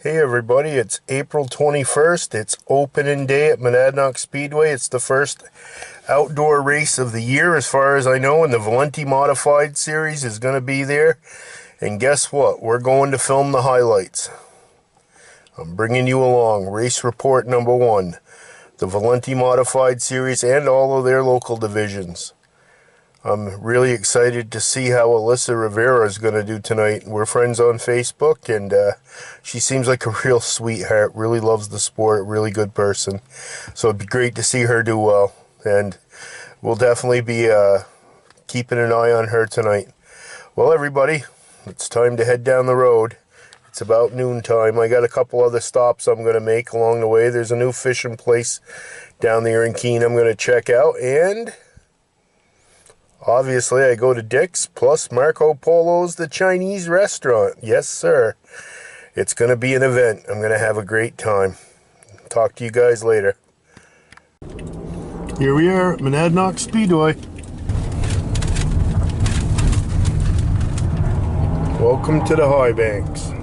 Hey everybody, it's April 21st. It's opening day at Monadnock Speedway. It's the first outdoor race of the year as far as I know, and the Valenti Modified Series is going to be there. And guess what? We're going to film the highlights. I'm bringing you along. Race report number 1. The Valenti Modified Series and all of their local divisions. I'm really excited to see how Alyssa Rivera is going to do tonight. We're friends on Facebook, and she seems like a real sweetheart, really loves the sport, really good person. So it'd be great to see her do well, and we'll definitely be keeping an eye on her tonight. Well, everybody, it's time to head down the road. It's about noontime. I got a couple other stops I'm going to make along the way. There's a new fishing place down there in Keene I'm going to check out, and obviously, I go to Dick's, plus Marco Polo's, the Chinese restaurant. Yes, sir. It's going to be an event. I'm going to have a great time. Talk to you guys later. Here we are at Monadnock Speedway. Welcome to the High Banks.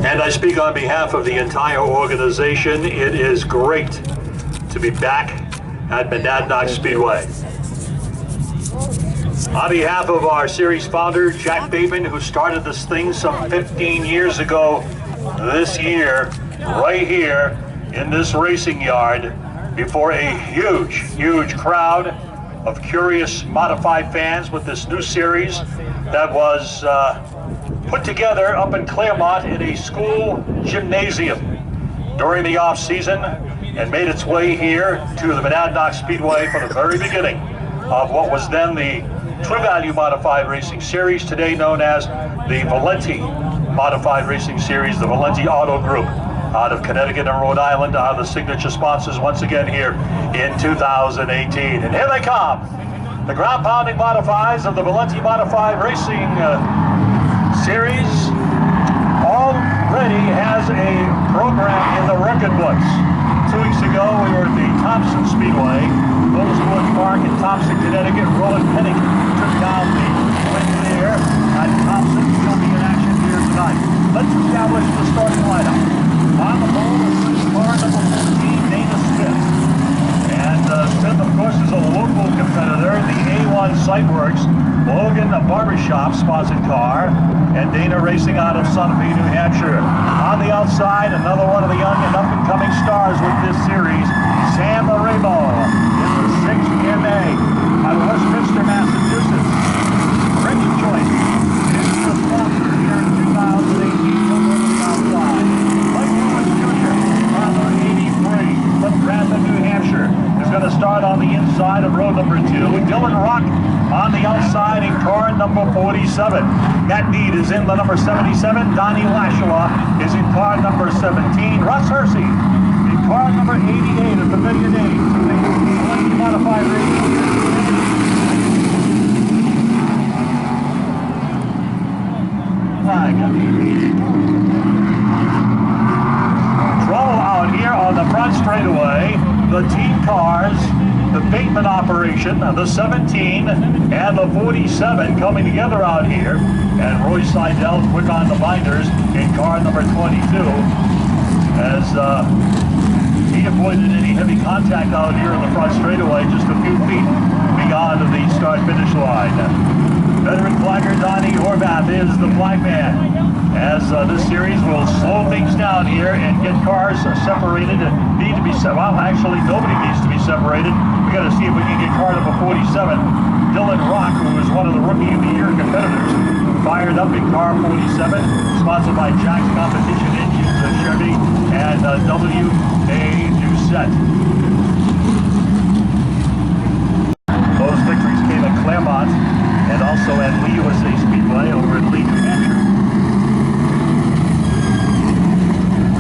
And I speak on behalf of the entire organization. It is great to be back at Monadnock Speedway. On behalf of our series founder, Jack Bateman, who started this thing some 15 years ago this year, right here in this racing yard, before a huge crowd of curious modified fans with this new series that was put together up in Claremont in a school gymnasium during the off season, and made its way here to the Monadnock Speedway for the very beginning of what was then the True Value Modified Racing Series, today known as the Valenti Modified Racing Series, the Valenti Auto Group out of Connecticut and Rhode Island are the signature sponsors once again here in 2018. And here they come, the ground-pounding modifieds of the Valenti Modified Racing Series. Already has a program in the record books. 2 weeks ago, we were at the Thompson Speedway, Motorsports Park in Thompson, Connecticut. Roland Penning took down the win there at Thompson. He'll be in action here tonight. Let's establish the starting lineup. On the pole is car number 15, Dana Smith. And Smith, of course, is a local competitor, the A1 Sightworks Logan Barbershop sponsored car, and Dana racing out of Sunapee, New Hampshire. On the outside, another one of the young and up-and-coming stars with this series, Sam Rabo, in the 6th MA out of Westminster, Massachusetts. Rich Choice is the sponsor here in 2018. He'll go to the outside. Mike Lewis Jr., father 83, from Grantham, New Hampshire, is going to start on the inside of row number 2. Dylan Rock on the outside in car number 47. Matt Mead is in the number 77. Donnie Lashua is in car number 17. Russ Hersey in car number 88 of the Million Days. The modified racing. Flag. Trouble out here on the front straightaway. The team cars, the Bateman operation, the 17 and the 47 coming together out here. And Roy Seidel quick on the binders in car number 22 as he avoided any heavy contact out here in the front straightaway, just a few feet beyond the start-finish line. Veteran flagger Donnie Horvath is the flagman. As this series will slow things down here and get cars separated. Need to be well, actually nobody needs to be separated. We got to see if we can get car number 47. Dylan Rock, who is one of the Rookie of the Year competitors, fired up in car 47, sponsored by Jack's Competition Engines, Chevy, and W.A. Doucette. Those victories came at Claremont and also at Lee USA Speedway over in Lee, New Hampshire.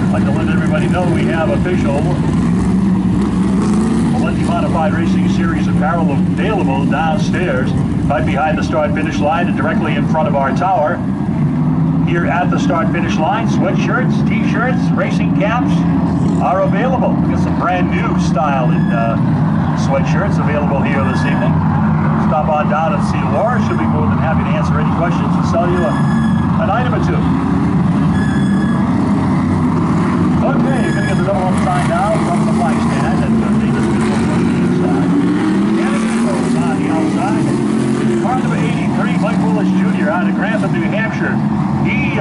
I'd like to let everybody know we have official Valenti Modified Racing Series apparel available downstairs, right behind the start-finish line and directly in front of our tower. Here at the start-finish line, sweatshirts, t-shirts, racing caps are available. We got some brand new style in sweatshirts available here this evening. Stop on down and see Laura. She'll be more than happy to answer any questions and sell you an item or two. Okay, you're going to get the double up sign now from the flag stand and take this video from the inside. Canada goes on the outside. Car number 83, Mike Willis Jr. out of Grantham, New Hampshire. He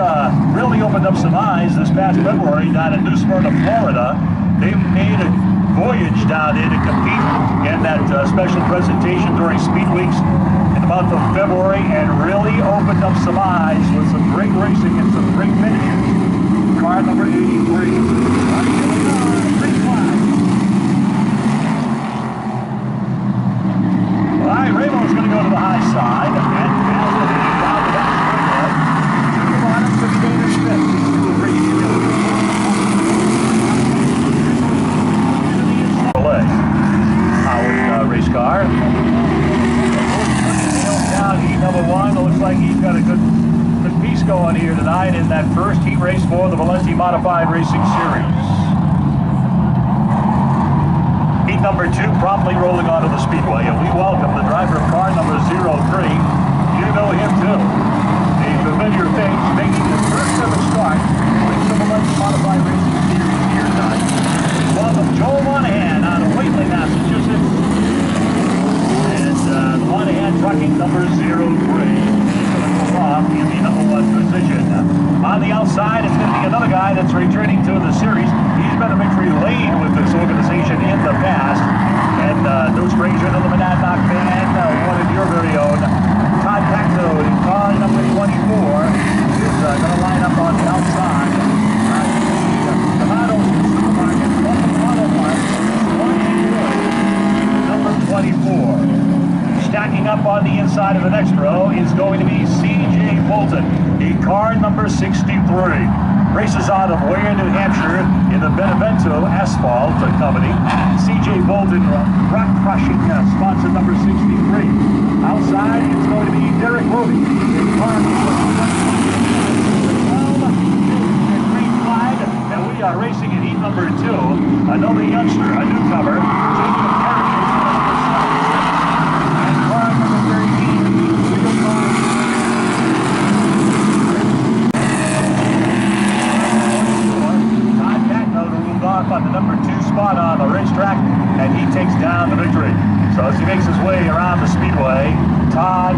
really opened up some eyes this past February down in New Smyrna, Florida. They made a voyage down there to compete in that special presentation during Speed Weeks in the month of February and really opened up some eyes with some great racing and some great finishes. Car number 83. All right, Raymond's going to go to the high side and down the back to the bottom to Dana Smith. Race car. Down heat number one. It looks like he's got a good piece going here tonight in that first heat race for the Valenti Modified Racing Series. Heat number two promptly rolling onto the speedway, and we welcome the driver of car number 03. You know him too. A familiar face making his first ever start with the Valenti Modified Racing Series here tonight. Welcome Joel Monahan out of Whately, Massachusetts. The Monahan Trucking number 03. He's going to go off in the number one position. On the outside, it's going to be another guy that's returning to the series. He's been a victory lane with this organization in the past. And no stranger to the Monadnock fan, one of your very own, Todd Pacto in car number 24 is going to line up on the outside. Tomato Supermarket, Auto Mart, number 24. Stacking up on the inside of the next row is going to be C.J. Bolton, in car number 63. Races out of Ware, New Hampshire in the Benevento Asphalt Company. C.J. Bolton, rock crushing sponsor number 63. Outside, it's going to be Derek Roby, in car number 12. Green flag, and we are racing in heat number 2. Another youngster, a newcomer, Jacob Harris. On the number 2 spot on the racetrack, and he takes down the victory. So as he makes his way around the speedway, Todd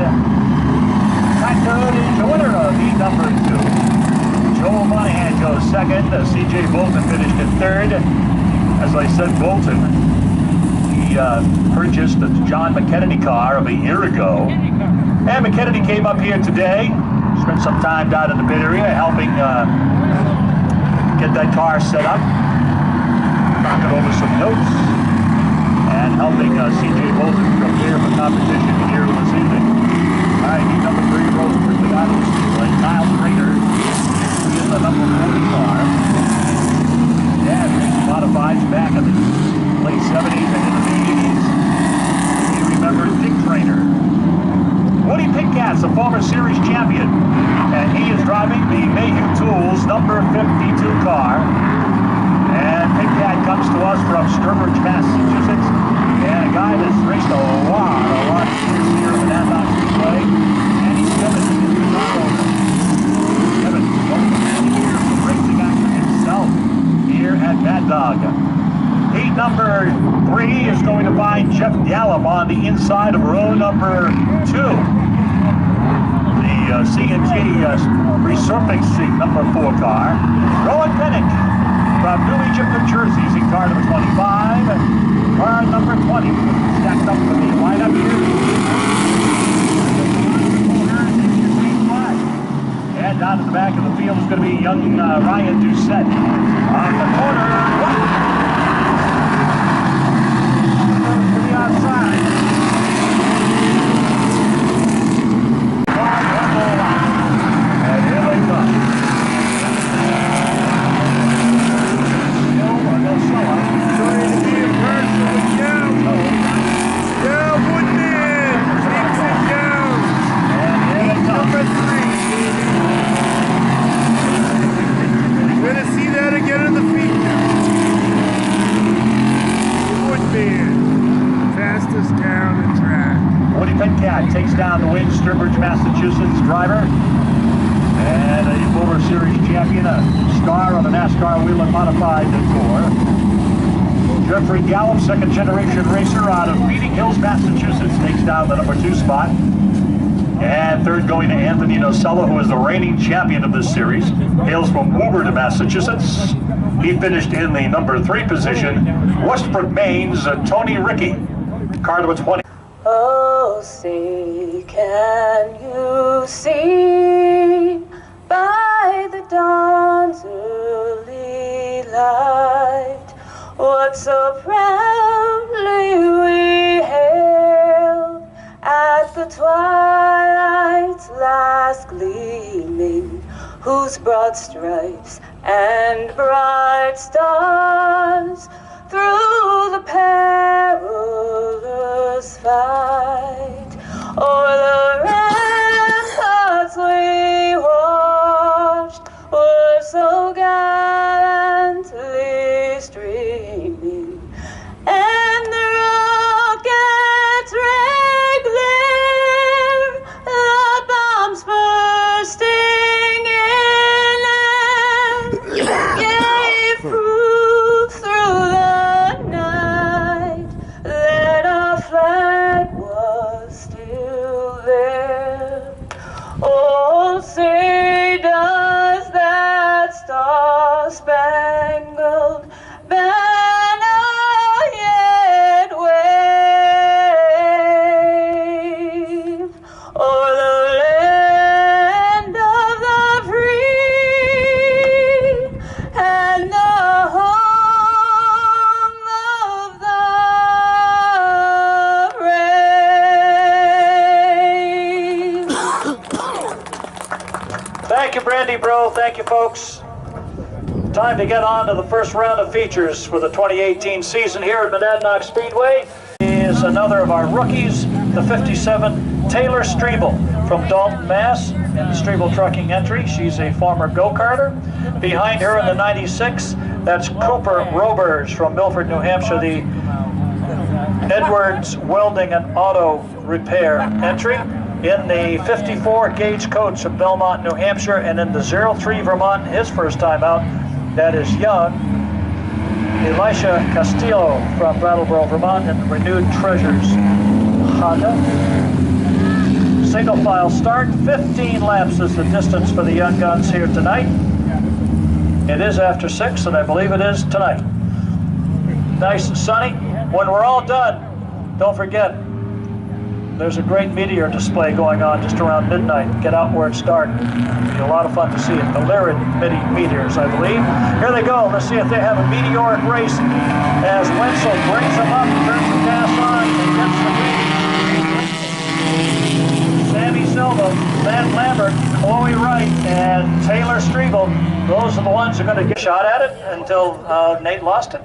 Pacto is the winner of heat number 2. Joel Monahan goes second. C.J. Bolton finished in third. As I said, Bolton, he purchased the John McKennedy car of a year ago, and McKennedy came up here today, spent some time down in the pit area helping get that car set up, knocking over some notes, and helping C.J. Bolton prepare for competition here this evening. All right, heat number 3 rolls quickly out of the speedway. Kyle Trainer is the number 40 car. Yeah, modifieds back in the late 70s and into the 80s. You remember Dick Trainer. Woody Pinkat's a former series champion, and he is driving the Mayhew Tools number 52 car. And Pinkat comes to us from Sturbridge, Massachusetts, and a guy that's raced a lot of years here in the Monadnock Speedway, and he's Kevin, the car owner. Kevin, over 50 years of racing action himself here at Mad Dog. Heat number 3 is going to find Jeff Gallup on the inside of row number 2. CNG resurfacing seat number 4 car. Rowan Pennick from New Egypt, New Jersey, is in car number 25. Car number 20 stacked up for the lineup here. And down to the back of the field is going to be young Ryan Doucette. On the corner, to the outside. And here they come. Trying to be impartial with Cal. Cal Woodman takes it down. And Number 3. We're going to see that again in the feature. Woodman, fastest cow on the track. Woody Petcat takes down the win, Sturbridge, Massachusetts driver. And a former series champion, a star on the NASCAR Wheel and Modified Tour. Jeffrey Gallup, second generation racer out of Meeting Hills, Massachusetts, takes down the number 2 spot. And third going to Anthony Nocella, who is the reigning champion of this series. Hails from Woburn, Massachusetts. He finished in the number 3 position. Westbrook, Maine's Tony Rickey, car number 20. Oh, see, can you see by the dawn's early light what so proudly we hailed at the twilight's last gleaming, whose broad stripes and bright stars through the perilous fight o'er the ramparts we watched were so gallantly streaming, and the rocket's red glare, the bombs bursting in air, gave proof through the night that our flag was still there. Oh, say does that star-spangled banner yet wave o'er the land of the free and the home of the brave. Thank you, Brandy Bro. Thank you, folks. Time to get on to the first round of features for the 2018 season here at Monadnock Speedway. Is another of our rookies, the 57, Taylor Strebel from Dalton, Mass. in the Strebel Trucking entry. She's a former go-karter. Behind her in the 96, that's Cooper Robers from Milford, New Hampshire, the Edwards Welding and Auto Repair entry. In the 54, Gage Coates of Belmont, New Hampshire, and in the 03 Vermont, his first time out, that is young, Elisha Castillo from Brattleboro, Vermont, and the Renewed Treasures Honda. Single file start, 15 laps is the distance for the young guns here tonight. It is after 6, and I believe it is tonight. Nice and sunny. When we're all done, don't forget, there's a great meteor display going on just around midnight. Get out where it's dark. It'll be a lot of fun to see it. The Lyrid meteors, I believe. Here they go. Let's see if they have a meteoric race as Wenzel brings them up, turns the gas on, and gets the lead. Sammy Silva, Van Lambert, Chloe Wright, and Taylor Strebel. Those are the ones who are going to get a shot at it until Nate lost it.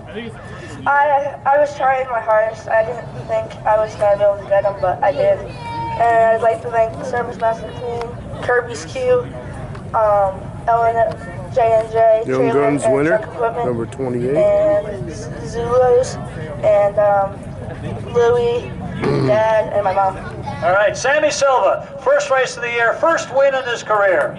I was trying my hardest. I didn't think I was going to be able to get them, but I did. And I'd like to thank the Service Master team, Kirby's Q, Ellen J&J, Young Guns winner, number 28. And Zulus, and Louie, Dad, and my mom. All right, Sammy Silva, first race of the year, first win in his career.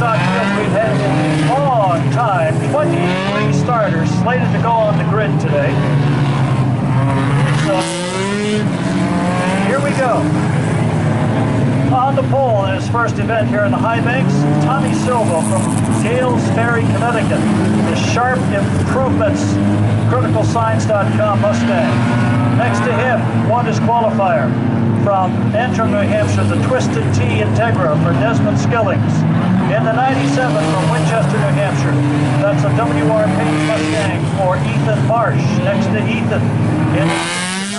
stock fields we've had in a long time. 23 starters slated to go on the grid today. So, here we go. On the pole in his first event here in the High Banks, Tommy Silva from Gales Ferry, Connecticut. The Sharp Improvements, CriticalSigns.com Mustang. Next to him, one disqualifier from Antrim, New Hampshire, the Twisted T Integra for Desmond Skillings. In the 97 from Winchester, New Hampshire, that's a WR Page Mustang for Ethan Marsh. Next to Ethan, in the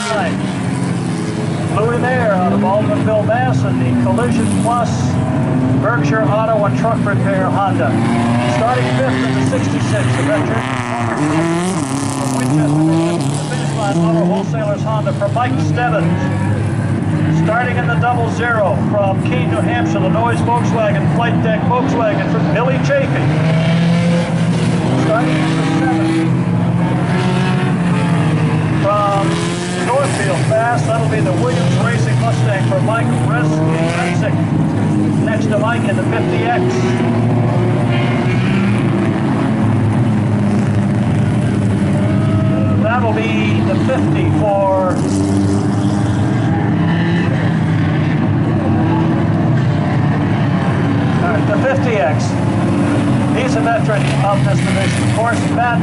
9. Louis Mayer out of Baldwinville, Mass. And the Collision Plus Berkshire Auto and Truck Repair Honda. Starting fifth in the 66, a veteran from Winchester, the finish line Auto Wholesalers Honda for Mike Stebbins. Starting in the 00 from Keene, New Hampshire, the Noise Volkswagen Flight Deck Volkswagen for Billy Chafee. Starting in the 7 from Northfield, Mass. That'll be the Williams Racing Mustang for Mike Resnick. Next to Mike in the 50X. That'll be the 50 for the 50X. He's a veteran of this division. Of course, Matt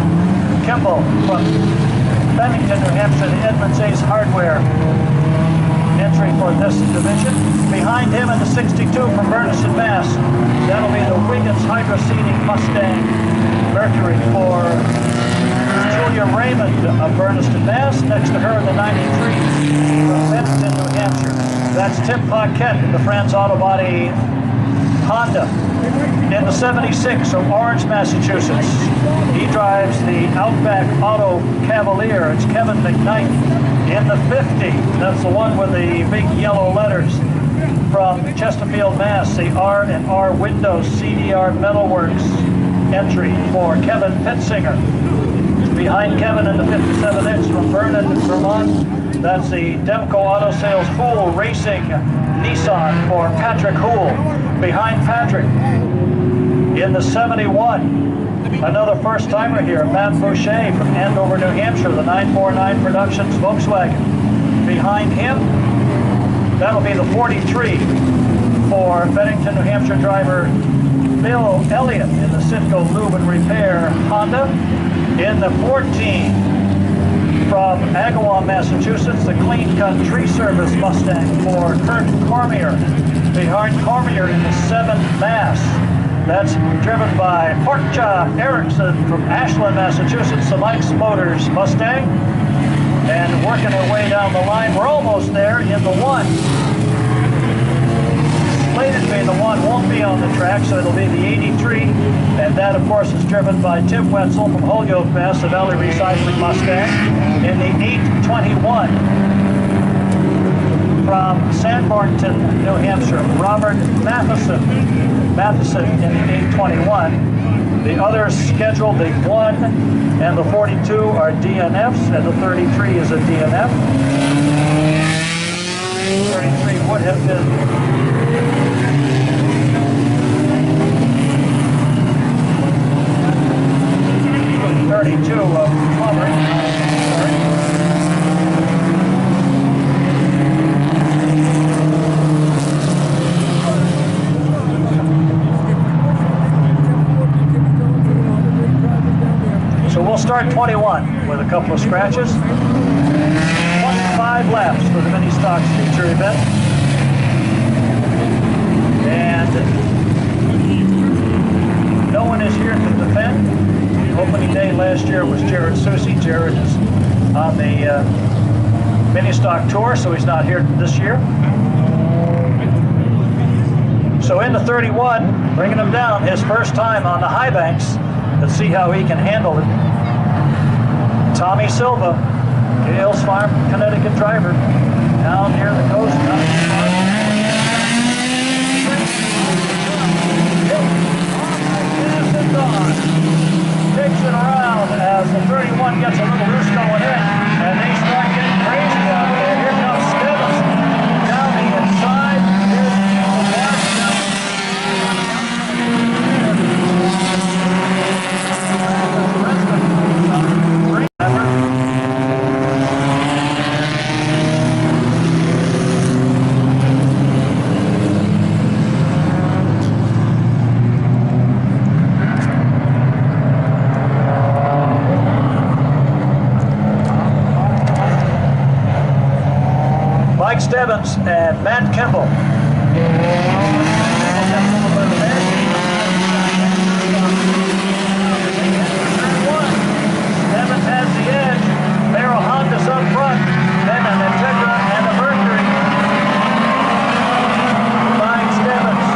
Kimball from Bennington, New Hampshire, the Edmonds Ace Hardware entry for this division. Behind him in the 62 from Berniston, Mass. That'll be the Wiggins Hydro Seating Mustang Mercury for Julia Raymond of Berniston, Mass. Next to her in the 93 from Bennington, New Hampshire. That's Tim Paquette in the Franz Auto Body Honda. In the 76 from Orange, Massachusetts, he drives the Outback Auto Cavalier. It's Kevin McKnight. In the 50, that's the one with the big yellow letters, from Chesterfield, Mass, the R&R Windows CDR Metalworks entry for Kevin Pittsinger. Behind Kevin in the 57X from Vernon, Vermont, that's the Demco Auto Sales Hool Racing Nissan for Patrick Hool. Behind Patrick, in the 71, another first-timer here, Matt Boucher from Andover, New Hampshire, the 949 Productions Volkswagen. Behind him, that'll be the 43 for Bennington, New Hampshire driver Bill Elliott in the Citgo Lube and Repair Honda. In the 14, from Agawam, Massachusetts, the Clean Cut Tree Service Mustang for Kurt Cormier. Behind Cormier in the 7th Mass. That's driven by Porkchop Erickson from Ashland, Massachusetts, the Mike's Motors Mustang. And working our way down the line, we're almost there in the 1. Slated to be the 1, won't be on the track, so it'll be the 83. And that, of course, is driven by Tim Wetzel from Holyoke, Mass, the Valley Recycling Mustang. In the 821. From Sandbornton, New Hampshire, Robert Matheson in the 821. The others scheduled, the 1 and the 42 are DNFs, and the 33 is a DNF. 33 would have been 32 of Plummer. Start 21 with a couple of scratches. 25 laps for the mini stocks feature event. And no one is here to defend. Opening day last year was Jared Susi. Jared is on the mini stock tour, so he's not here this year. So in the 31, bringing him down, his first time on the high banks. Let's see how he can handle it. Tommy Silva, Gales Farm, Connecticut driver, down near the coast. Takes it around as the 31 gets a little loose going in, and they start getting crazy out there. Here comes Stebbins down the inside. Here's the Stebbins and Matt Kimball. Stebbins has the edge. Merrill Honda's up front. Then an Integra and a Mercury. Behind Stebbins.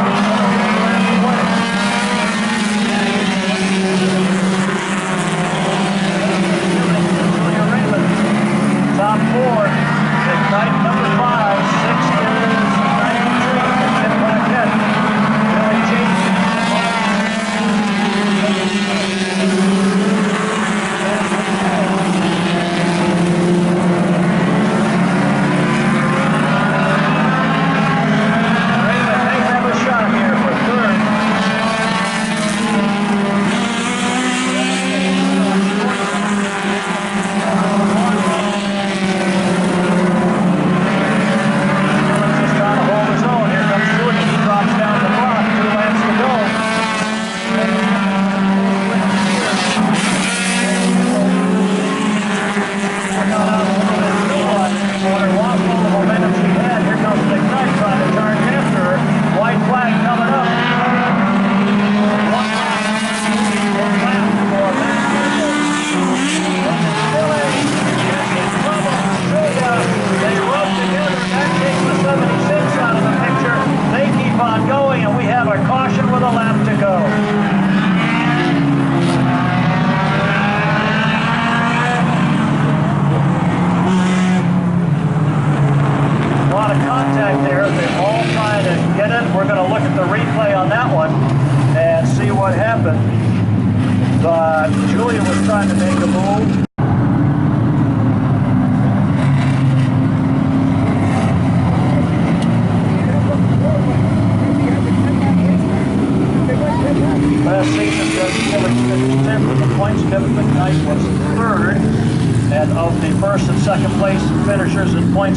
Top four, Ignite number 5, 6 is 93, Tim Paquette, Billy Jean. Raymond may have a shot here for third.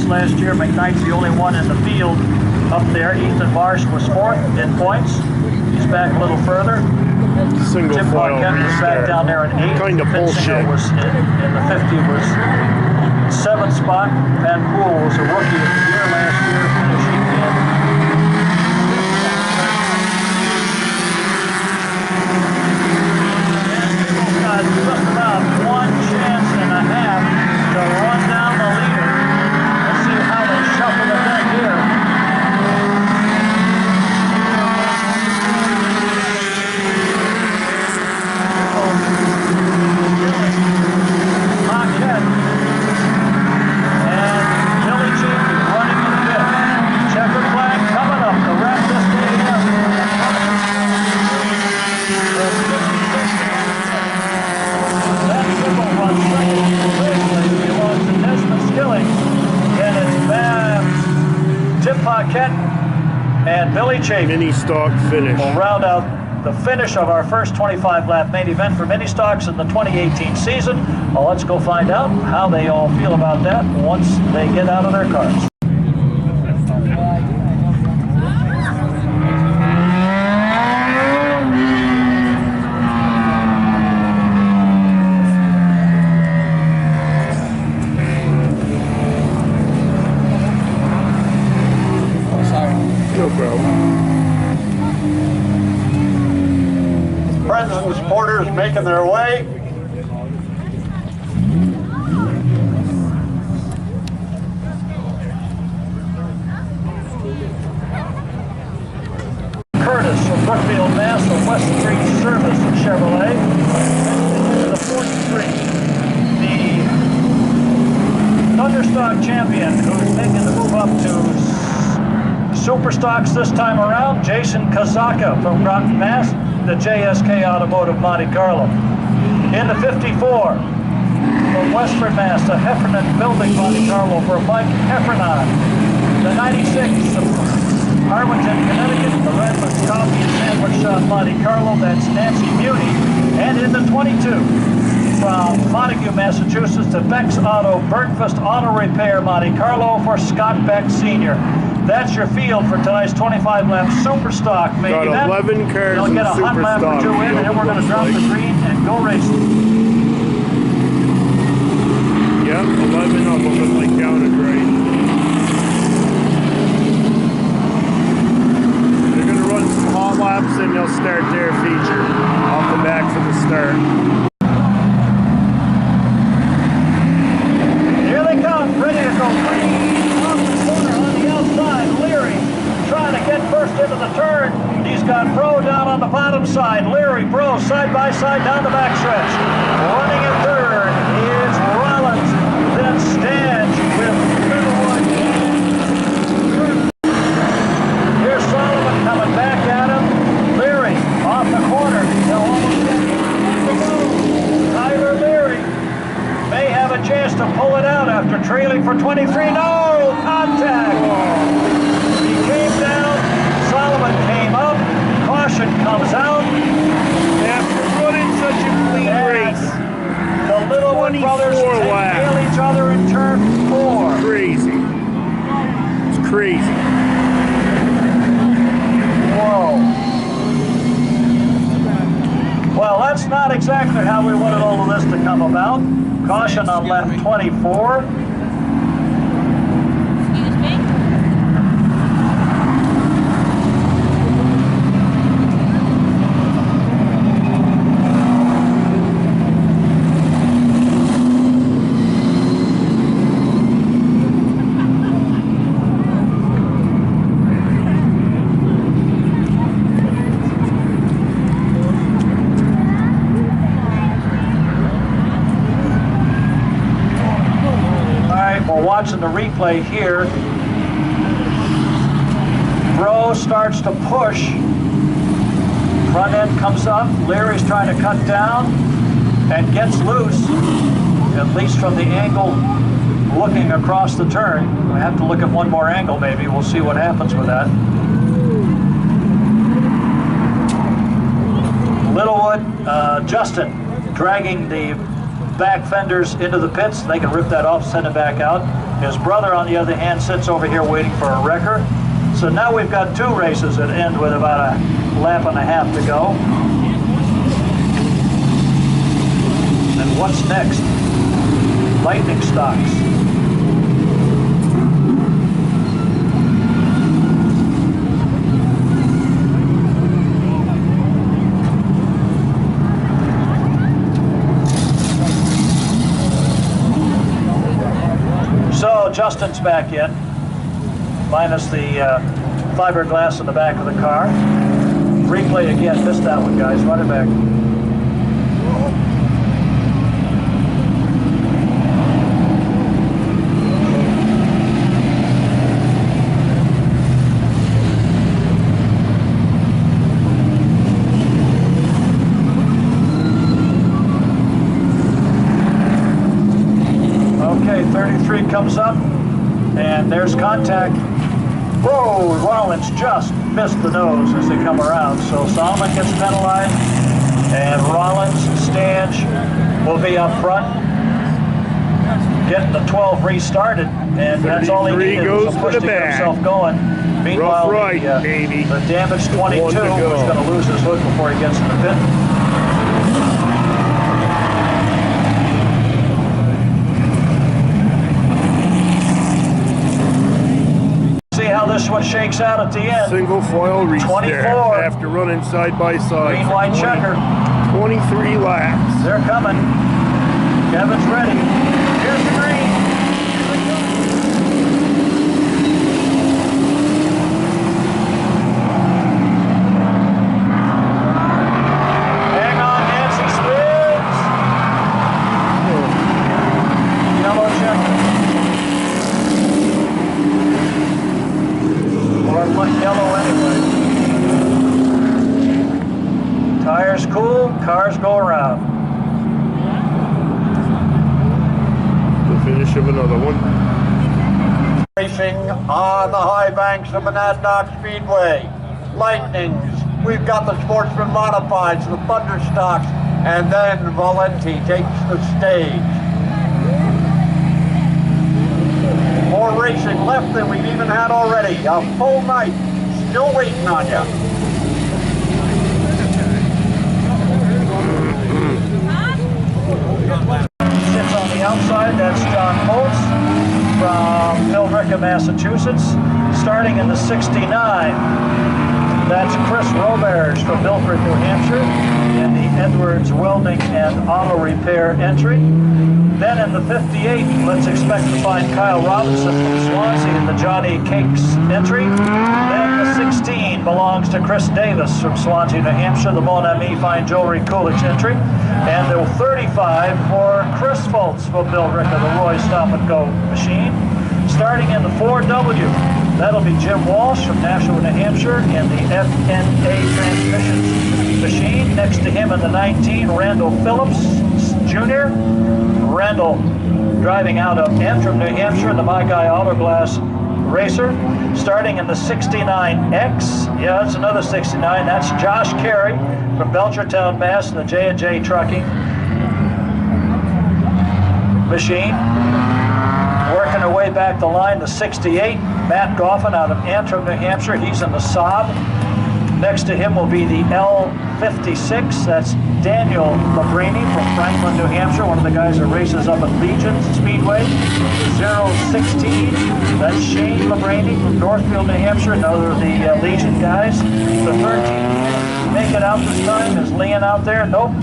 Last year, McKnight's the only one in the field up there. Ethan Marsh was 4th in points. He's back a little further. Single Tim file Paquette was back down there in 8th. Kind of bullshit. Was in the 50 was 7th spot. Pat Poole was a rookie of the year last year, finishing in. He's got just about 1 chance and a half to run down the leader. Shuffle the deck here. Paquette and Billy Jean running in 5th. Checkered flag coming up to wrap this game up. That triple run second belongs to Desmond Skilling. And it's Tim Paquette and Billy Chapin. Mini stock finish. We'll round out the finish of our first 25-lap main event for mini stocks in the 2018 season. Well, let's go find out how they all feel about that once they get out of their cars. Friends and supporters making their way. Curtis of Brookfield, Mass. of West Street Service of Chevrolet. The 43. The Thunderstock champion who's making the move up to Super Stocks this time around, Jason Kazaka from Groton, Mass. The JSK Automotive Monte Carlo. In the 54, from Westford, Mass. the Heffernan Building Monte Carlo for Mike Heffernan. The 96, from Arlington, Connecticut, the Redlands Coffee and Sandwich Shop Monte Carlo, that's Nancy Beauty. And in the 22, from Montague, Massachusetts, to Beck's Auto Bergfast Auto Repair Monte Carlo for Scott Beck Sr. That's your field for tonight's 25-lap Super Stock main event. Got 11 cars. You'll get a hot lap or two in, and then we're going to drop the green and go racing. Yep, 11 of them, like counted right. got Bro down on the bottom side. Leary, Bro, side by side down the backstretch. Running in third is Rollins. Then Stange with Littlewood. Here's Solomon coming back at him. Leary off the corner. They'll almost get him. Tyler Leary may have a chance to pull it out after trailing for 23. No! Contact! He came down. Solomon came up. Caution comes out. After running such a clean race. The Littlewood brothers tail each other in turn 4. Crazy. It's crazy. Whoa. Well, that's not exactly how we wanted all of this to come about. Caution on lap 24. Watching the replay here, Bro starts to push. Front end comes up. Leary's trying to cut down and gets loose, at least from the angle looking across the turn. We have to look at one more angle maybe. We'll see what happens with that. Littlewood, Justin dragging the back fenders into the pits. They can rip that off, send it back out. His brother, on the other hand, sits over here waiting for a wrecker. So now we've got 2 races that end with about a lap and a half to go. And what's next? Lightning stocks. So Justin's back in, minus the fiberglass in the back of the car. Replay again, missed that one, guys, run it back. Okay, 33 comes up, and there's contact. Whoa, Rollins just missed the nose as they come around, so Solomon gets penalized, and Rollins, Stange will be up front, getting the 12 restarted, and that's all he needed was a push to get himself going. Meanwhile, the damaged 22 was going to lose his hood before he gets in the pit. How this one shakes out at the end. Single foil reach 24 there after running side by side. Green, white checker. 23 laps. They're coming. Kevin's ready. Here's the green. Hang on, Nancy spins. Yellow checker. Yellow anyway. Tires cool, cars go around. The finish of another one. Racing on the high banks of Monadnock Speedway. Lightnings, we've got the Sportsman Modifieds, the Thunderstocks, and then Valenti takes the stage. More racing left than we've even had already. A full night, still waiting on you. Sits on the outside, that's John Holtz from Billerica, Massachusetts. Starting in the 69, that's Chris Roberts from Milford, New Hampshire. in the Edwards Welding and Auto Repair entry. Then in the 58, let's expect to find Kyle Robinson from Swansea in the Johnny Cakes entry. Then the 16 belongs to Chris Davis from Swansea, New Hampshire, the Monadnock Fine Jewelry Coolidge entry. And the 35 for Chris Foltz from Bill Ricker, the Roy Stop and Go machine. Starting in the 4W, that'll be Jim Walsh from Nashua, New Hampshire, in the FNA transmissions machine. Next to him in the 19, Randall Phillips Jr. Randall driving out of Antrim, New Hampshire, the My Guy Autoglass racer. Starting in the 69X, yeah, it's another 69. That's Josh Carey from Belchertown, Mass, in the J&J Trucking machine. Working her way back the line, the 68, Matt Goffin out of Antrim, New Hampshire. He's in the Saab. Next to him will be the L56. That's Daniel Labrini from Franklin, New Hampshire, one of the guys that races up at Legion Speedway. 016, that's Shane Labrini from Northfield, New Hampshire, another of the Legion guys. The 13, make it out this time. Is Leon out there? Nope.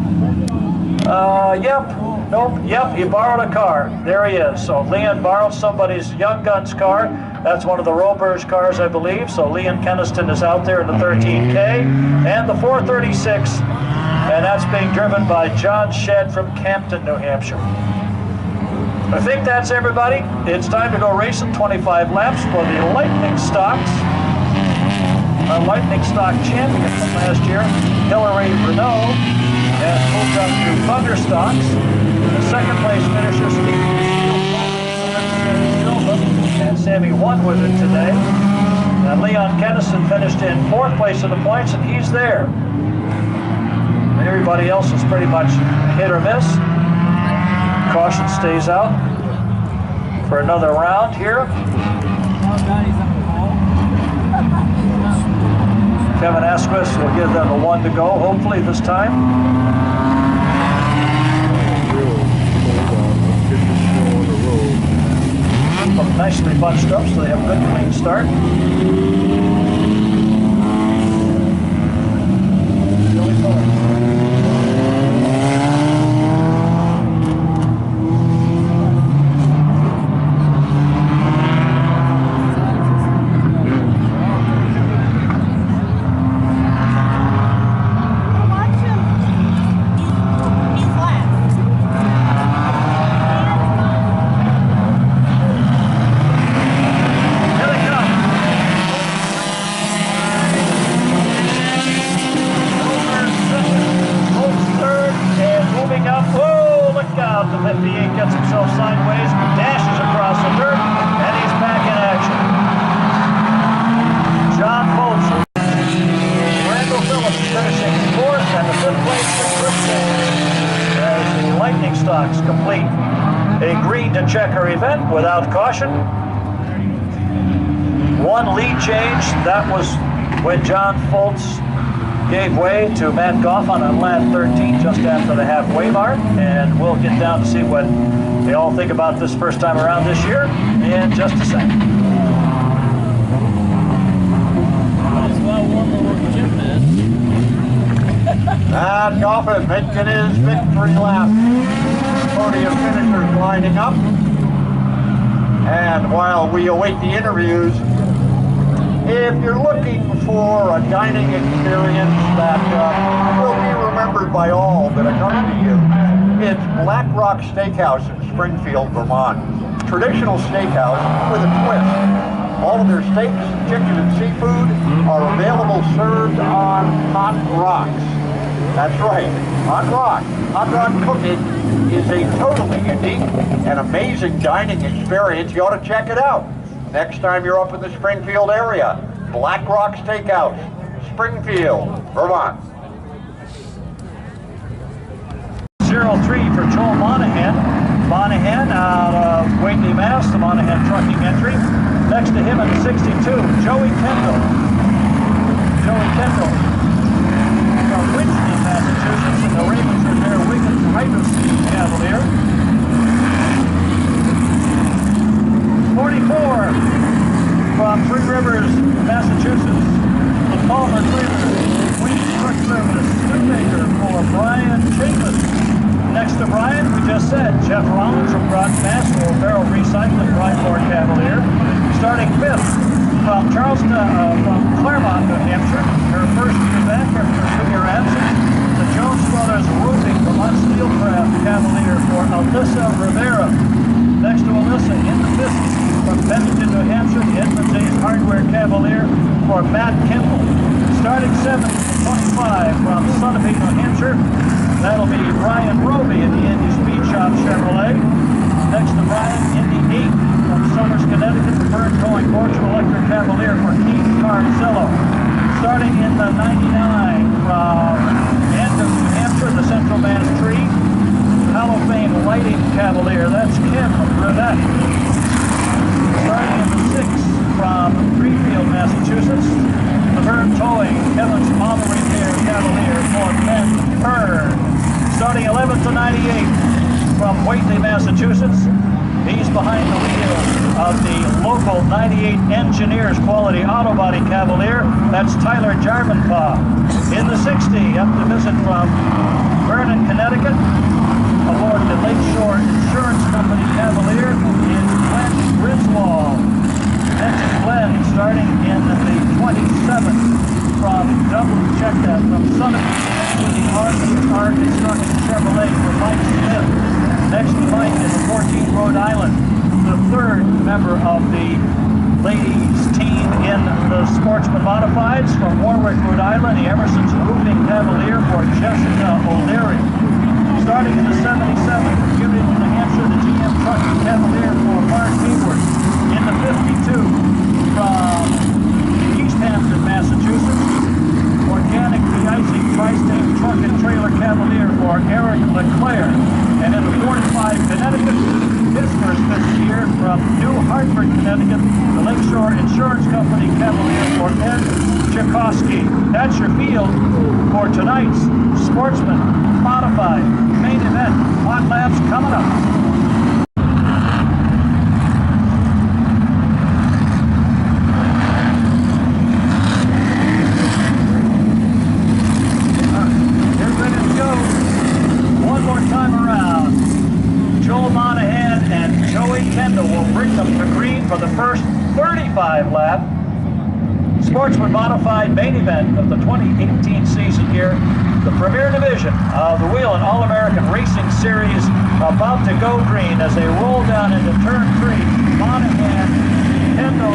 Yep, he borrowed a car. There he is. So Leon borrowed somebody's Young Guns car. That's one of the Roberge cars, I believe. So Leon Keniston is out there in the 13K. And the 436, and that's being driven by John Shedd from Campton, New Hampshire. I think that's everybody. It's time to go racing 25 laps for the Lightning Stocks. Our Lightning Stock champion from last year, Hillary Renault, has moved up to Thunder Stocks. The second place finisher, Steve Silva, and Sammy won with it today. And Leon Kennison finished in 4th place in the points, and he's there. And everybody else is pretty much hit or miss. Caution stays out for another round here. Kevin Asquith will give them a 1 to go, hopefully this time. Nicely bunched up, so they have a good clean start. Checker event without caution. One lead change, that was when John Foltz gave way to Matt Goffin on lap 13 just after the halfway mark, and we'll get down to see what they all think about this first time around this year in just a second. Matt Goffin making his victory lap. Podium finishers lining up. And while we await the interviews, if you're looking for a dining experience that will be remembered by all that accompany you, it's Black Rock Steakhouse in Springfield, Vermont. Traditional steakhouse with a twist. All of their steaks, chicken, and seafood are available served on hot rocks. That's right, hot rock. Hot rock cooking is a totally unique and amazing dining experience. You ought to check it out next time you're up in the Springfield area. Black Rock Steakhouse, Springfield, Vermont. 03 for Joel Monahan. Monahan out of Whately, Mass, the Monahan Trucking entry. Next to him in the 62, Joey Kendall. Joey Kendall from Winston, Massachusetts, and the Ravens are there. Wiggins Hyper Cavalier. 44 from Three Rivers, Massachusetts. The Palmer Cleaver, Wings Truck Service, Studebaker for Jeff Rollins from Groton, Mass. Old Barrel Recycling, Rhineford Cavalier. Starting 5th from Claremont, New Hampshire. Her first year back after a 2-year absence. The Jones Brothers Roofing Vermont Steelcraft Cavalier for Alyssa Rivera. Next to Alyssa in the 5th from Bennington, New Hampshire, the Edmonds Ace Hardware Cavalier for Matt Kimball. Starting 7th and 25 from Sunapee, New Hampshire. That'll be Brian Roby in the Indy Speed Shop Chevrolet. Next to Brian in the 8th from Somers, Connecticut, the Burn Towing Fortune Electric Cavalier for Keith Carcello. Starting in the 99 from Andrews, New Hampshire, the Central Mass Tree Hall of Fame Lighting Cavalier. That's Kim Brunette. Starting in the 6th from Greenfield, Massachusetts, the Burn Towing Kevin's Auto Repair Cavalier for Ben Byrne. Starting 11th to 98th from Whately, Massachusetts. He's behind the wheel of the local 98 Engineers Quality Auto Body Cavalier. That's Tyler Jarmanpaugh. In the 60, up to visit from Vernon, Connecticut, aboard the Lakeshore Insurance Company Cavalier is Glenn Griswold. Next, Glenn, starting in the 27th from Sunapee to the R Construction Chevrolet for Mike Smith. Next to Mike is the 14th Rhode Island, the 3rd member of the ladies team in the Sportsman Modifieds from Warwick, Rhode Island, the Emerson's Roofing Cavalier for Jessica O'Leary. Starting in the 77th from Union, New Hampshire, the GM Trucking Cavalier for Mark Hayward. In the 52 from East Hampton, Massachusetts, Organic De-icing Tri-State Truck and Trailer Cavalier for Eric LeClaire. And in the 45 Connecticut, his first visit here from New Hartford, Connecticut, the Lakeshore Insurance Company Cavalier for Ed Tchaikovsky. That's your field for tonight's Sportsman Modified main event. Hot laps coming up. For the first 35 lap Sportsman Modified main event of the 2018 season here, the premier division of the Wheel and All-American Racing Series, about to go green as they roll down into turn 3. Monahan, Kendall,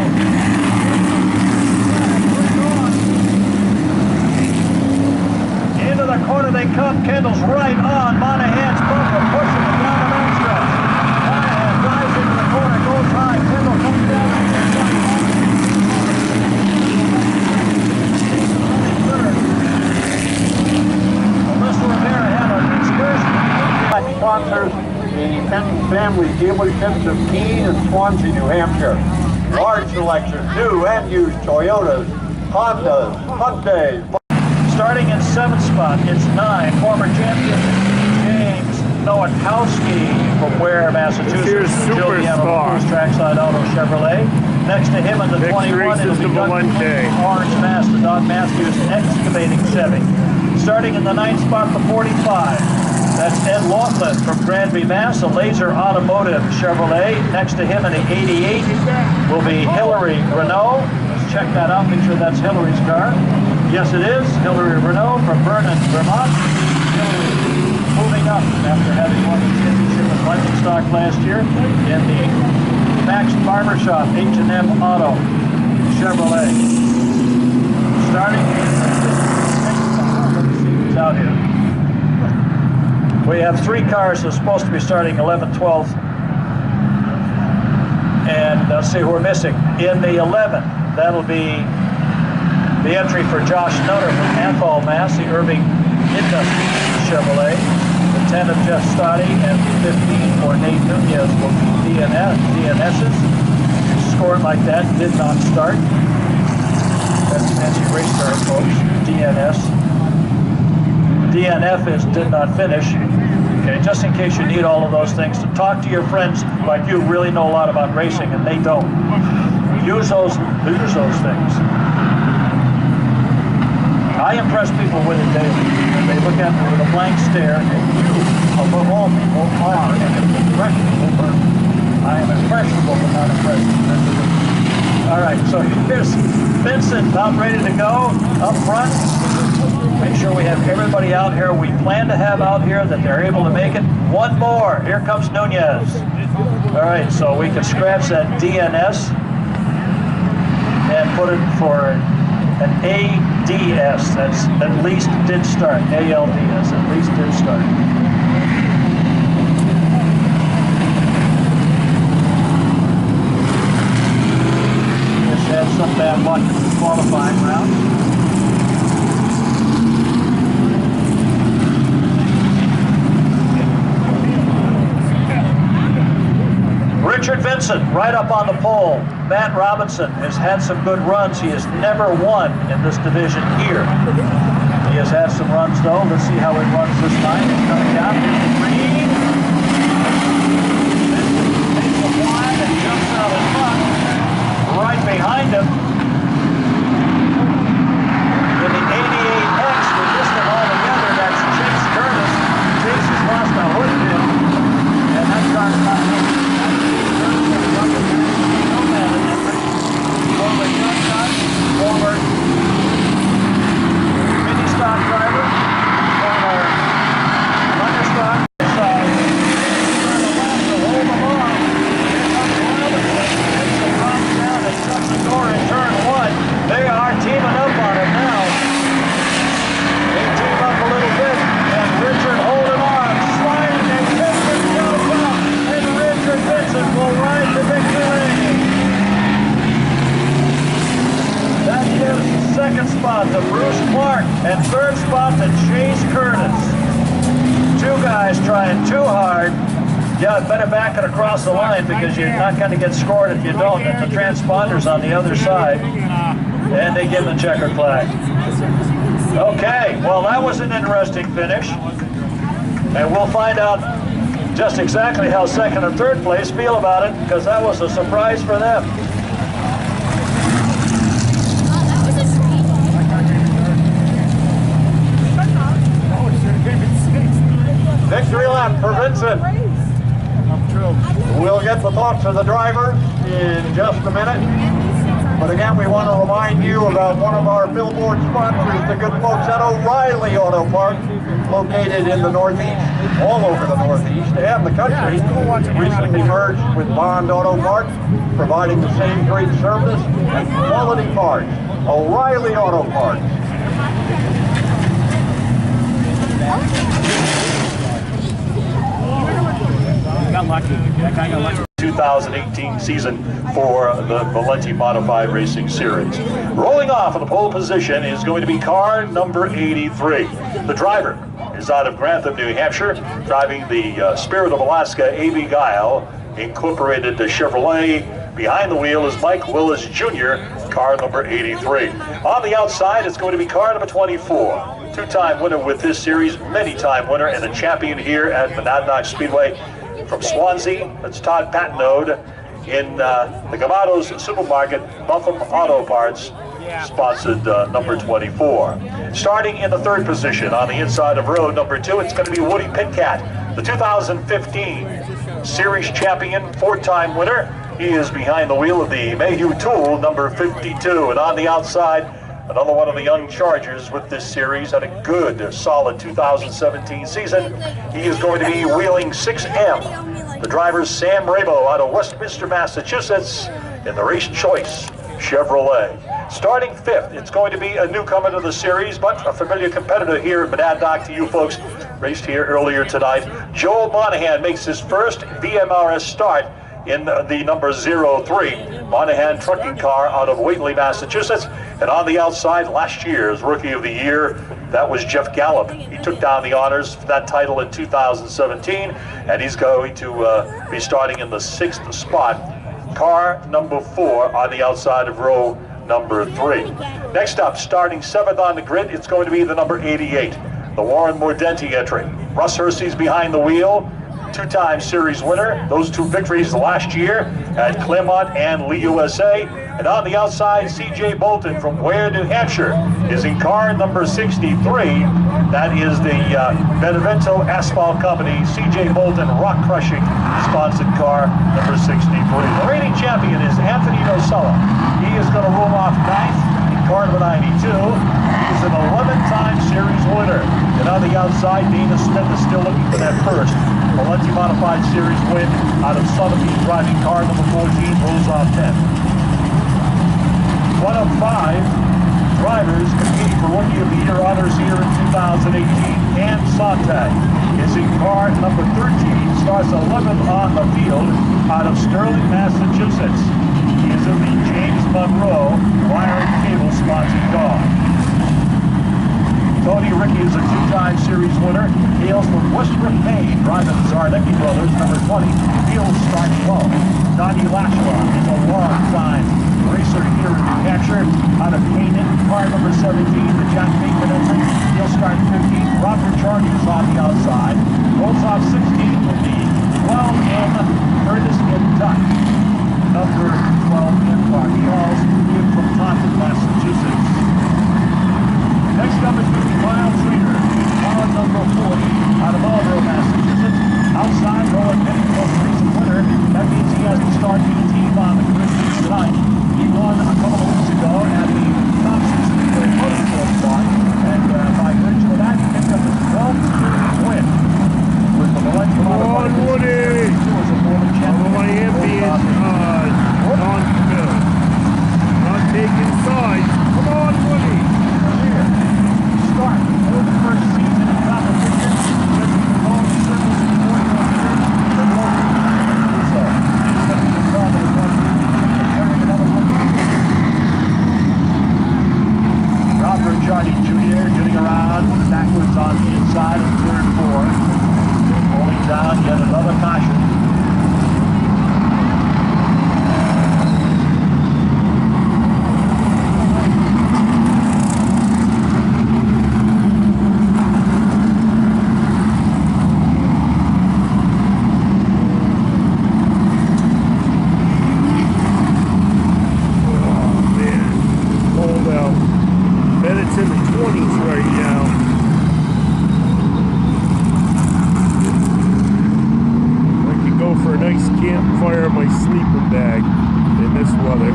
into the corner they come. Kendall's right on Monahan's bumper, pushing it down the main stretch. Monahan drives into the corner, goes high. Kendall comes down. Alyssa Rivera had an excursion. Sponsors the Kenton family dealerships of Keene and Swansea, New Hampshire. Large selection, new and used Toyotas, Hondas, Hyundais. Starting in 7th spot, it's 9, former champion James Nowakowski from Ware, Massachusetts. Superstar. Trackside Auto Chevrolet. Next to him in the 21, it'll be Valenti. Orange Mass, the Don Matthews Excavating Chevy. Starting in the 9th spot, the 45. That's Ed Laughlin from Granby, Mass, a Laser Automotive Chevrolet. Next to him in the 88 will be Hillary Renault. Let's check that out, make sure that's Hillary's car. Yes, it is. Hillary Renault from Vernon, Vermont. Hillary moving up after having won the championship with Lightning Stock last year in the Max Barbershop H&M Auto Chevrolet. Starting out here. We have 3 cars that are supposed to be starting 11th, 12th. And let's see who we're missing. In the 11th, that'll be the entry for Josh Nutter from Athol, Mass, the Irving Industries Chevrolet. The 10 of Jeff Stoddy and the 15 for Nate Nunez will be DNS's. Scored like that, did not start. That's fancy race car, folks. DNS. DNF is did not finish. Okay, just in case you need all of those things, to talk to your friends like you really know a lot about racing and they don't. Use those things. I impress people with it daily. They look at me with a blank stare. above all people, are an impressionable person. I am impressionable but not impressive. All right, so here's Vincent about ready to go up front. Make sure we have everybody out here we plan to have out here, that they're able to make it. One more. Here comes Nunez. All right, so we can scratch that DNS and put it for an ADS. That's at least did start. ALDS, at least did start. Just had some bad luck in the qualifying round. Richard Vincent, right up on the pole. Matt Robinson has had some good runs. He has never won in this division here. He has had some runs though. Let's see how he runs this time. He's coming down. Here's the green. Takes a wide and jumps out in front. Right behind him. In the 88X, we missed him all together. That's Chase Curtis. Chase has lost a hood pin. And that car's not moving. Former mini stock driver, former understock. Hold them on. Down and shuts the door in turn one. They are teaming up on it now. They team up a little bit, and Richard holding on, sliding and Vincent goes up, and Richard Vincent will ride to victory. That gives second spot to Bruce Clark and third spot to Chase Curtis. Two guys trying too hard. Yeah, better back it across the line because you're not going to get scored if you don't. And the transponder's on the other side. And they give the checkered flag. Okay, well that was an interesting finish. And we'll find out just exactly how second and third place feel about it, because that was a surprise for them. Victory lap for Vincent. We'll get the thoughts of the driver in just a minute. But again, we want to remind you about one of our billboard sponsors, the good folks at O'Reilly Auto Parts, located in the Northeast, all over the Northeast and the country. Recently merged with Bond Auto Parts, providing the same great service and quality parts. O'Reilly Auto Parts. Got lucky. That guy got lucky. 2018 season for the Valenti Modified Racing Series. Rolling off of the pole position is going to be car number 83. The driver is out of Grantham, New Hampshire, driving the Spirit of Alaska A.B. Guile Incorporated Chevrolet. Behind the wheel is Mike Willis Jr., car number 83. On the outside, it's going to be car number 24. Two-time winner with this series, many-time winner, and a champion here at Monadnock Speedway. From Swansea, that's Todd Patnode in the Gamados Supermarket, Buffum Auto Parts, sponsored number 24. Starting in the third position on the inside of row number 2, it's going to be Woody Pitcat, the 2015 series champion, four-time winner. He is behind the wheel of the Mayhew Tool, number 52, and on the outside, another one of the young Chargers with this series, had a good, solid 2017 season. He is going to be wheeling 6M. The driver's Sam Rabo out of Westminster, Massachusetts, in the Race Choice Chevrolet. Starting fifth, it's going to be a newcomer to the series, but a familiar competitor here at Monadnock to you folks. Raced here earlier tonight. Joel Monahan makes his first VMRS start in the number 03 Monahan trucking car out of Whately, Massachusetts. And on the outside, last year's Rookie of the Year, that was Jeff Gallup. He took down the honors for that title in 2017, and he's going to be starting in the 6th spot. Car number 4 on the outside of row number 3. Next up, starting 7th on the grid, it's going to be the number 88, the Warren Mordenti entry. Russ Hersey's behind the wheel. Two-time series winner. Those two victories last year at Claremont and Lee USA. And on the outside, C.J. Bolton from Ware, New Hampshire is in car number 63. That is the Benevento Asphalt Company C.J. Bolton Rock Crushing sponsored car number 63. The reigning champion is Anthony Nosella. He is going to roll off ninth in car number 92. He's an 11-time series winner. And on the outside, Dana Smith is still looking for that first Valenti Modified Series win out of Sotheby's driving car number 14, rolls off 10. One of 5 drivers competing for Rookie of the Year honors here in 2018. Ann Sontag is in car number 13, starts 11th on the field out of Sterling, Massachusetts. He is in the James Monroe wire and cable sponsored car. Tony Rickey is a 2-time series winner. Hails from Westbrook, Maine, driving Zarnecki Brothers, number 20, field start 12. Donnie Lashwa is a long-time racer here in New Hampshire, out of Canaan, car number 17, the Jack Bateman entry, he'll start 15. Robert Charney is on the outside, rolls off 16 with the 12M Curtis and Duck, number 12M car. He hauls in from Taunton, Massachusetts. Next up is Mr. Kyle Trainer, car number 40, out of Marlborough, Massachusetts. Outside, Rowan Penny, most recent winner. That means he has to start the team on the Christmas tonight. He won a couple of weeks ago at the Thompson Speedway Motorsport spot, and by virtue of that, he picked up his 12th series win with the Valenti Modified Series. As a former champion. Miami is on field. Not taking sides. Come on, Woody. Start for the first season in competition. This is the long circles in 41 years. The local result. Stepping the top of the country and carrying another one. Robert Charney Jr. getting around backwards on the inside of turn 4. Rolling down yet another caution. Campfire in my sleeping bag in this weather.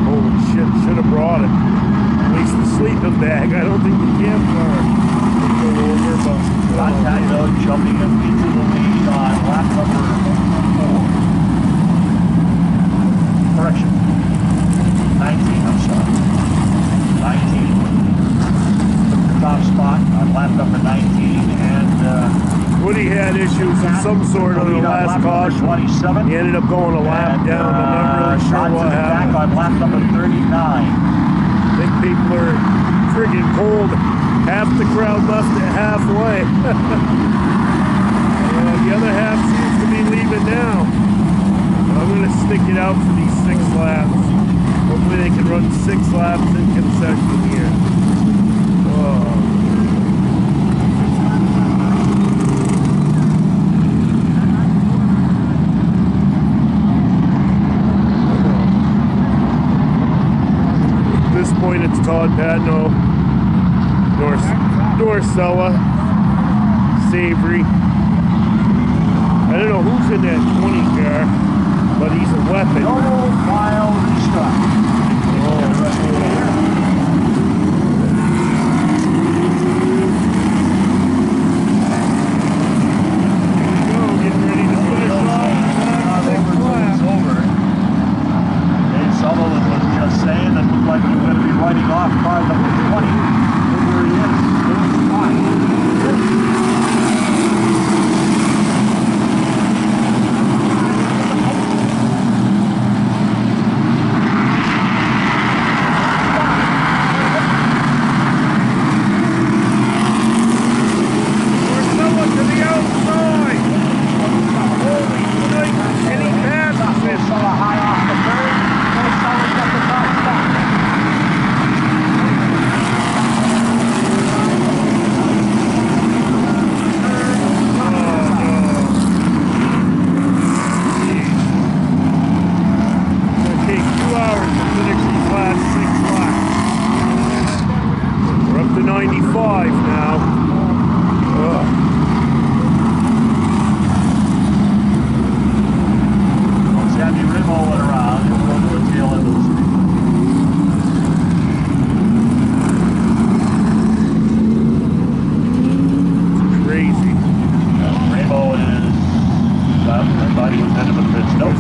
Holy shit, should have brought it. At least the sleeping bag. I don't think the campfire would go over, but Monadnock jumping into the lead on lap number 4. Correction. 19, I'm sorry. 19. Took the top spot on lap number 19, and Woody had issues of some sort on the last caution. He ended up going a lap down. I'm not really sure what happened. Back on lap number 39. I think people are friggin' cold. Half the crowd left it halfway. The other half seems to be leaving now. I'm going to stick it out for these 6 laps. Hopefully they can run 6 laps in concession here. Point it's Todd Patno, Norcella, Savory. I don't know who's in that 20 car, but he's a weapon. No mile restart. Getting ready to finish off. It's over. Dave Sullivan was just saying that looked like he was going to be writing off car number 20. Look where he is. It's fine.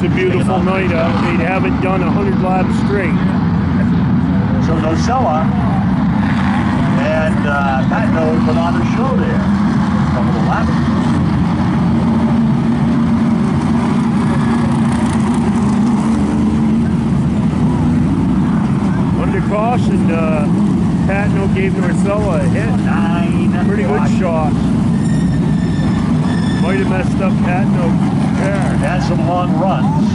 a beautiful night out. They'd have it done 100 laps straight. So Nocella and Patno put on a show there. A couple of laps. Under caution, Patno gave Nocella a hit. 9. Pretty good shot. Might have messed up Patno's car. Had some long runs.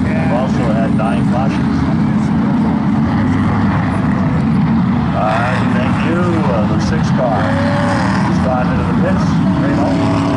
We've also had 9 cautions. Thank you. The 6 car has gone into the pits. Right home.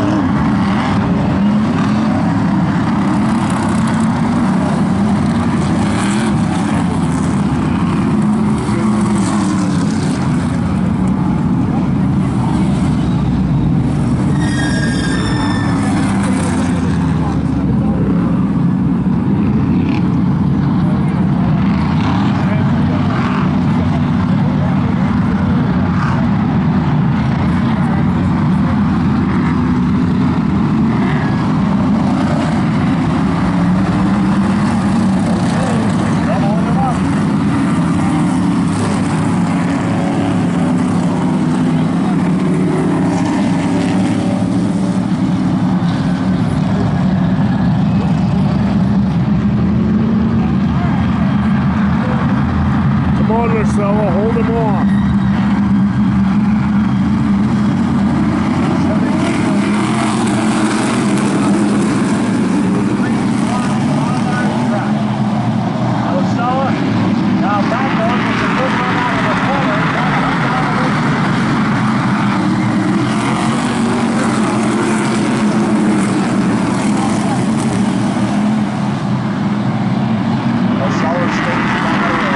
Nocella, hold him off. Nocella, now back on with a good run out of the corner. Nocella stays down the road.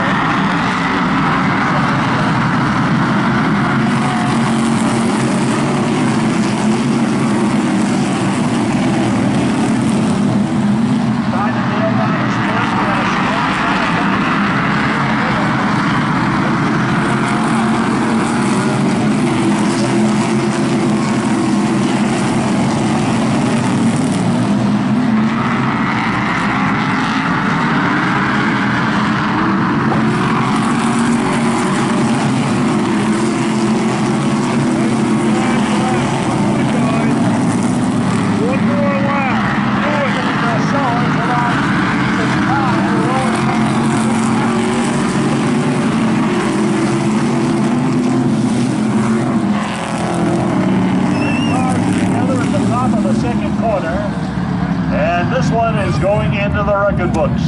And this one is going into the record books.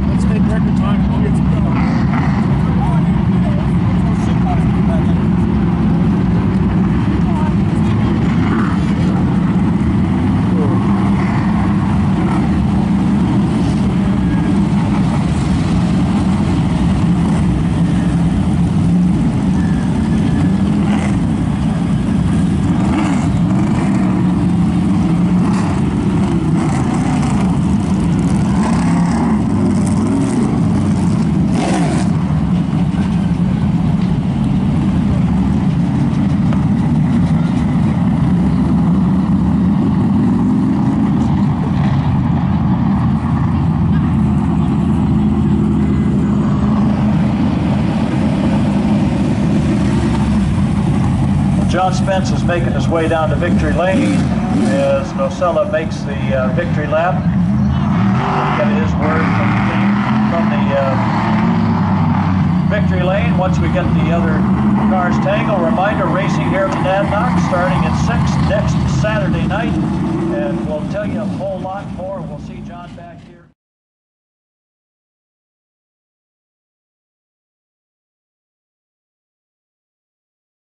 Let's make record time. John Spence is making his way down to victory lane as Nocella makes the victory lap. We'll get his word from the victory lane once we get the other cars tangled. Reminder, racing here at Monadnock starting at 6 next Saturday night, and we'll tell you a whole lot more. We'll see John back here.